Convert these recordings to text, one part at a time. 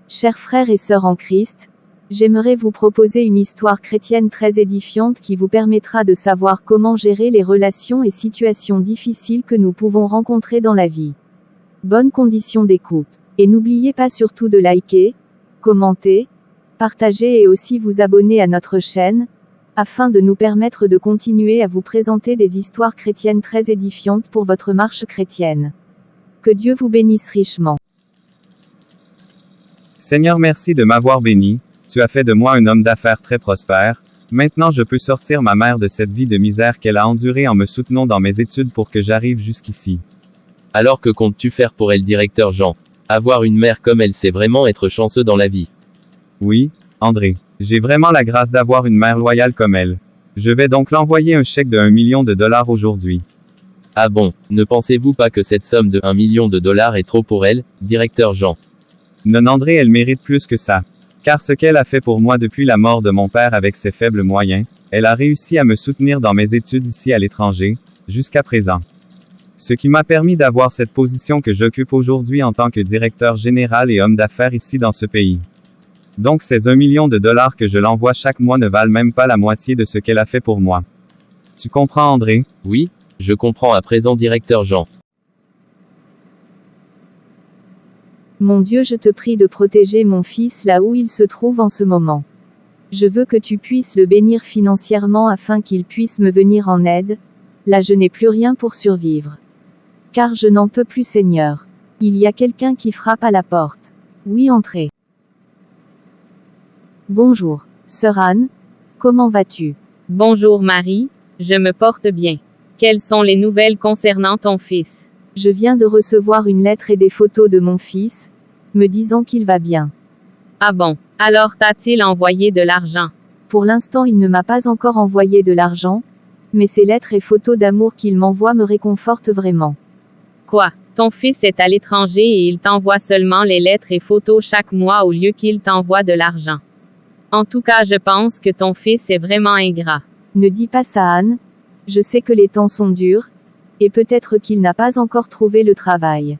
Chers frères et sœurs en Christ, j'aimerais vous proposer une histoire chrétienne très édifiante qui vous permettra de savoir comment gérer les relations et situations difficiles que nous pouvons rencontrer dans la vie. Bonnes conditions d'écoute. Et n'oubliez pas surtout de liker, commenter, partager et aussi vous abonner à notre chaîne, afin de nous permettre de continuer à vous présenter des histoires chrétiennes très édifiantes pour votre marche chrétienne. Que Dieu vous bénisse richement. Seigneur, merci de m'avoir béni, tu as fait de moi un homme d'affaires très prospère, maintenant je peux sortir ma mère de cette vie de misère qu'elle a endurée en me soutenant dans mes études pour que j'arrive jusqu'ici. Alors que comptes-tu faire pour elle, directeur Jean? Avoir une mère comme elle, c'est vraiment être chanceux dans la vie. Oui, André. J'ai vraiment la grâce d'avoir une mère loyale comme elle. Je vais donc l'envoyer un chèque de $1 million aujourd'hui. Ah bon, ne pensez-vous pas que cette somme de $1 million est trop pour elle, directeur Jean? Non, André, elle mérite plus que ça. Car ce qu'elle a fait pour moi depuis la mort de mon père avec ses faibles moyens, elle a réussi à me soutenir dans mes études ici à l'étranger, jusqu'à présent. Ce qui m'a permis d'avoir cette position que j'occupe aujourd'hui en tant que directeur général et homme d'affaires ici dans ce pays. Donc ces $1 million que je l'envoie chaque mois ne valent même pas la moitié de ce qu'elle a fait pour moi. Tu comprends, André? Oui, je comprends à présent, directeur Jean. Mon Dieu, je te prie de protéger mon fils là où il se trouve en ce moment. Je veux que tu puisses le bénir financièrement afin qu'il puisse me venir en aide. Là je n'ai plus rien pour survivre. Car je n'en peux plus, Seigneur. Il y a quelqu'un qui frappe à la porte. Oui, entrez. Bonjour, sœur Anne. Comment vas-tu? Bonjour Marie, je me porte bien. Quelles sont les nouvelles concernant ton fils? Je viens de recevoir une lettre et des photos de mon fils, me disant qu'il va bien. Ah bon, alors t'a-t-il envoyé de l'argent? Pour l'instant, il ne m'a pas encore envoyé de l'argent, mais ces lettres et photos d'amour qu'il m'envoie me réconfortent vraiment. Quoi? Ton fils est à l'étranger et il t'envoie seulement les lettres et photos chaque mois au lieu qu'il t'envoie de l'argent. En tout cas, je pense que ton fils est vraiment ingrat. Ne dis pas ça, Anne. Je sais que les temps sont durs, et peut-être qu'il n'a pas encore trouvé le travail.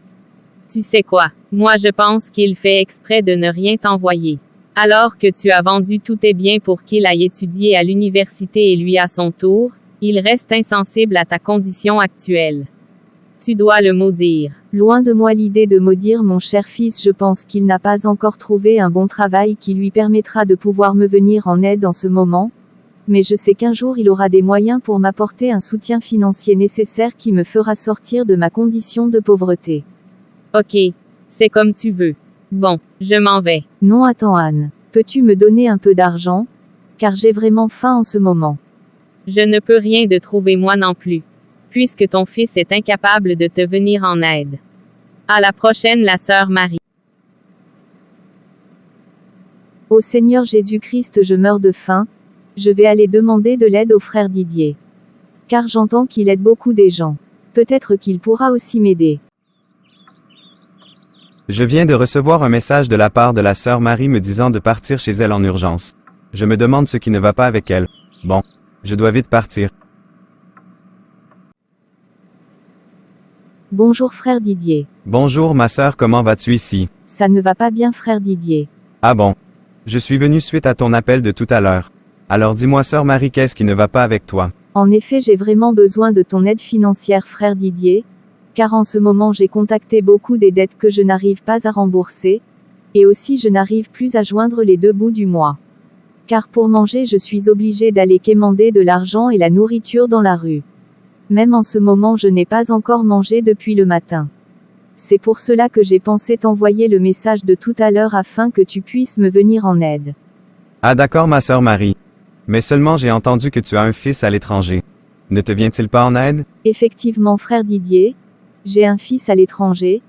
Tu sais quoi? Moi je pense qu'il fait exprès de ne rien t'envoyer. Alors que tu as vendu tous tes biens pour qu'il aille étudier à l'université et lui à son tour, il reste insensible à ta condition actuelle. Tu dois le maudire. Loin de moi l'idée de maudire mon cher fils, je pense qu'il n'a pas encore trouvé un bon travail qui lui permettra de pouvoir me venir en aide en ce moment. Mais je sais qu'un jour il aura des moyens pour m'apporter un soutien financier nécessaire qui me fera sortir de ma condition de pauvreté. Ok. C'est comme tu veux. Bon, je m'en vais. Non, attends Anne. Peux-tu me donner un peu d'argent? Car j'ai vraiment faim en ce moment. Je ne peux rien de trouver moi non plus. Puisque ton fils est incapable de te venir en aide. À la prochaine, la sœur Marie. Ô Seigneur Jésus-Christ, je meurs de faim. Je vais aller demander de l'aide au frère Didier. Car j'entends qu'il aide beaucoup des gens. Peut-être qu'il pourra aussi m'aider. Je viens de recevoir un message de la part de la sœur Marie me disant de partir chez elle en urgence. Je me demande ce qui ne va pas avec elle. Bon, je dois vite partir. Bonjour frère Didier. Bonjour ma sœur, comment vas-tu ici? Ça ne va pas bien frère Didier. Ah bon. Je suis venu suite à ton appel de tout à l'heure. Alors dis-moi sœur Marie, qu'est-ce qui ne va pas avec toi? En effet, j'ai vraiment besoin de ton aide financière frère Didier, car en ce moment j'ai contacté beaucoup des dettes que je n'arrive pas à rembourser, et aussi je n'arrive plus à joindre les deux bouts du mois. Car pour manger je suis obligé d'aller quémander de l'argent et la nourriture dans la rue. Même en ce moment je n'ai pas encore mangé depuis le matin. C'est pour cela que j'ai pensé t'envoyer le message de tout à l'heure afin que tu puisses me venir en aide. Ah d'accord ma sœur Marie. Mais seulement j'ai entendu que tu as un fils à l'étranger. Ne te vient-il pas en aide? Effectivement frère Didier, j'ai un fils à l'étranger.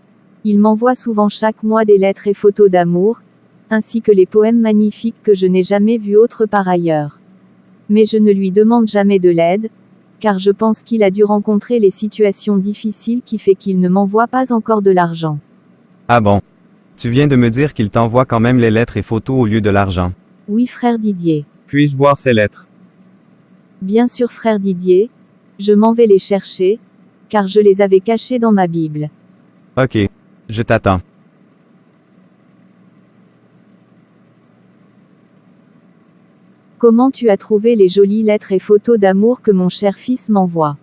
Il m'envoie souvent chaque mois des lettres et photos d'amour, ainsi que les poèmes magnifiques que je n'ai jamais vus autre part ailleurs. Mais je ne lui demande jamais de l'aide, car je pense qu'il a dû rencontrer les situations difficiles qui fait qu'il ne m'envoie pas encore de l'argent. Ah bon. Tu viens de me dire qu'il t'envoie quand même les lettres et photos au lieu de l'argent. Oui frère Didier. Puis-je voir ces lettres? Bien sûr frère Didier, je m'en vais les chercher, car je les avais cachées dans ma Bible. Ok. Je t'attends. Comment tu as trouvé les jolies lettres et photos d'amour que mon cher fils m'envoie?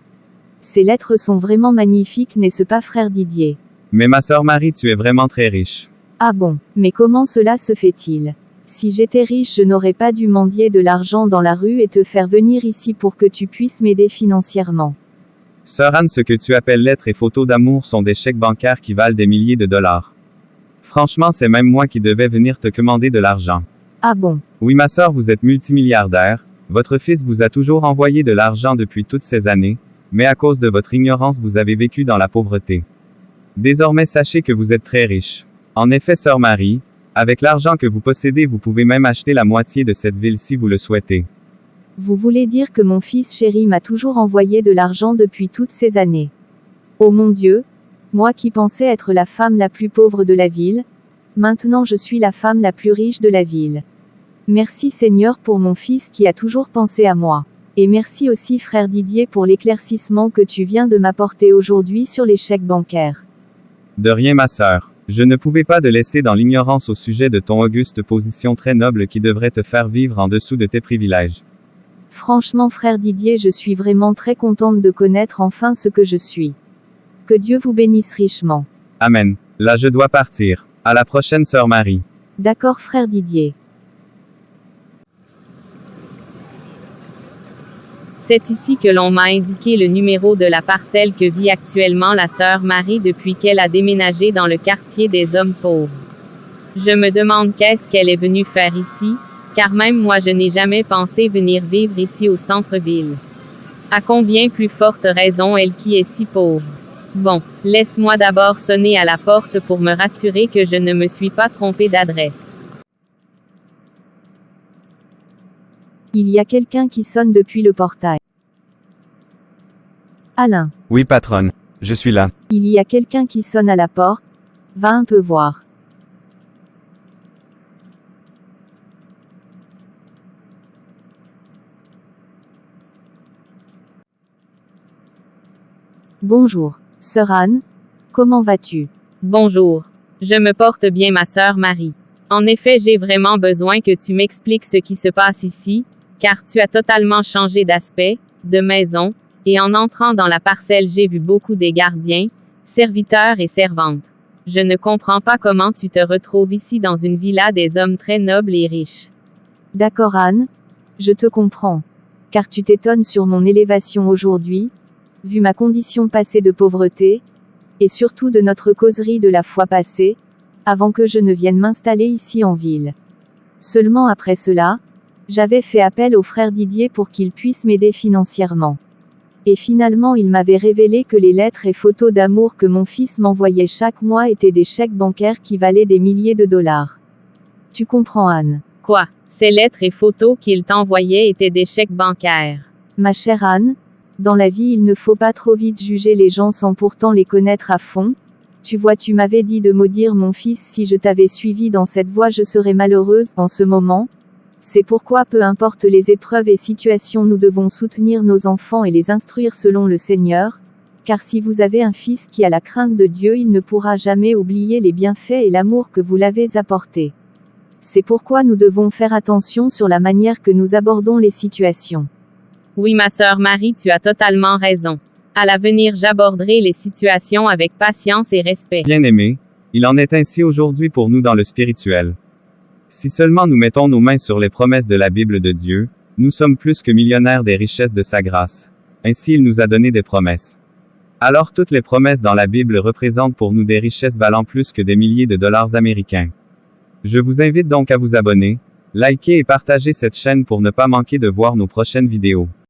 Ces lettres sont vraiment magnifiques, n'est-ce pas, frère Didier? Mais ma sœur Marie, tu es vraiment très riche. Ah bon, mais comment cela se fait-il? Si j'étais riche, je n'aurais pas dû mendier de l'argent dans la rue et te faire venir ici pour que tu puisses m'aider financièrement. Sœur Anne, ce que tu appelles lettres et photos d'amour sont des chèques bancaires qui valent des milliers de dollars. Franchement, c'est même moi qui devais venir te commander de l'argent. Ah bon? Oui, ma sœur, vous êtes multimilliardaire. Votre fils vous a toujours envoyé de l'argent depuis toutes ces années, mais à cause de votre ignorance, vous avez vécu dans la pauvreté. Désormais, sachez que vous êtes très riche. En effet, sœur Marie, avec l'argent que vous possédez, vous pouvez même acheter la moitié de cette ville si vous le souhaitez. Vous voulez dire que mon fils chéri m'a toujours envoyé de l'argent depuis toutes ces années? Oh mon Dieu! Moi qui pensais être la femme la plus pauvre de la ville, maintenant je suis la femme la plus riche de la ville. Merci Seigneur pour mon fils qui a toujours pensé à moi. Et merci aussi frère Didier pour l'éclaircissement que tu viens de m'apporter aujourd'hui sur les chèques bancaires. De rien, ma sœur. Je ne pouvais pas te laisser dans l'ignorance au sujet de ton auguste position très noble qui devrait te faire vivre en dessous de tes privilèges. Franchement frère Didier, je suis vraiment très contente de connaître enfin ce que je suis. Que Dieu vous bénisse richement. Amen. Là je dois partir. À la prochaine, sœur Marie. D'accord frère Didier. C'est ici que l'on m'a indiqué le numéro de la parcelle que vit actuellement la sœur Marie depuis qu'elle a déménagé dans le quartier des hommes pauvres. Je me demande qu'est-ce qu'elle est venue faire ici, car même moi je n'ai jamais pensé venir vivre ici au centre-ville. À combien plus forte raison elle qui est si pauvre. Bon, laisse-moi d'abord sonner à la porte pour me rassurer que je ne me suis pas trompée d'adresse. Il y a quelqu'un qui sonne depuis le portail. Alain. Oui, patronne. Je suis là. Il y a quelqu'un qui sonne à la porte. Va un peu voir. Bonjour, sœur Anne. Comment vas-tu? Bonjour. Je me porte bien, ma sœur Marie. En effet, j'ai vraiment besoin que tu m'expliques ce qui se passe ici, car tu as totalement changé d'aspect, de maison, et en entrant dans la parcelle j'ai vu beaucoup des gardiens, serviteurs et servantes. Je ne comprends pas comment tu te retrouves ici dans une villa des hommes très nobles et riches. D'accord Anne, je te comprends. Car tu t'étonnes sur mon élévation aujourd'hui, vu ma condition passée de pauvreté, et surtout de notre causerie de la fois passée, avant que je ne vienne m'installer ici en ville. Seulement après cela, j'avais fait appel au frère Didier pour qu'il puisse m'aider financièrement. Et finalement il m'avait révélé que les lettres et photos d'amour que mon fils m'envoyait chaque mois étaient des chèques bancaires qui valaient des milliers de dollars. Tu comprends Anne? Quoi? Ces lettres et photos qu'il t'envoyait étaient des chèques bancaires. Ma chère Anne, dans la vie il ne faut pas trop vite juger les gens sans pourtant les connaître à fond. Tu vois, tu m'avais dit de maudire mon fils si je t'avais suivi dans cette voie, je serais malheureuse en ce moment. C'est pourquoi peu importe les épreuves et situations, nous devons soutenir nos enfants et les instruire selon le Seigneur, car si vous avez un fils qui a la crainte de Dieu, il ne pourra jamais oublier les bienfaits et l'amour que vous l'avez apporté. C'est pourquoi nous devons faire attention sur la manière que nous abordons les situations. Oui, ma sœur Marie, tu as totalement raison. À l'avenir, j'aborderai les situations avec patience et respect. Bien-aimé, il en est ainsi aujourd'hui pour nous dans le spirituel. Si seulement nous mettons nos mains sur les promesses de la Bible de Dieu, nous sommes plus que millionnaires des richesses de sa grâce. Ainsi il nous a donné des promesses. Alors toutes les promesses dans la Bible représentent pour nous des richesses valant plus que des milliers de dollars américains. Je vous invite donc à vous abonner, liker et partager cette chaîne pour ne pas manquer de voir nos prochaines vidéos.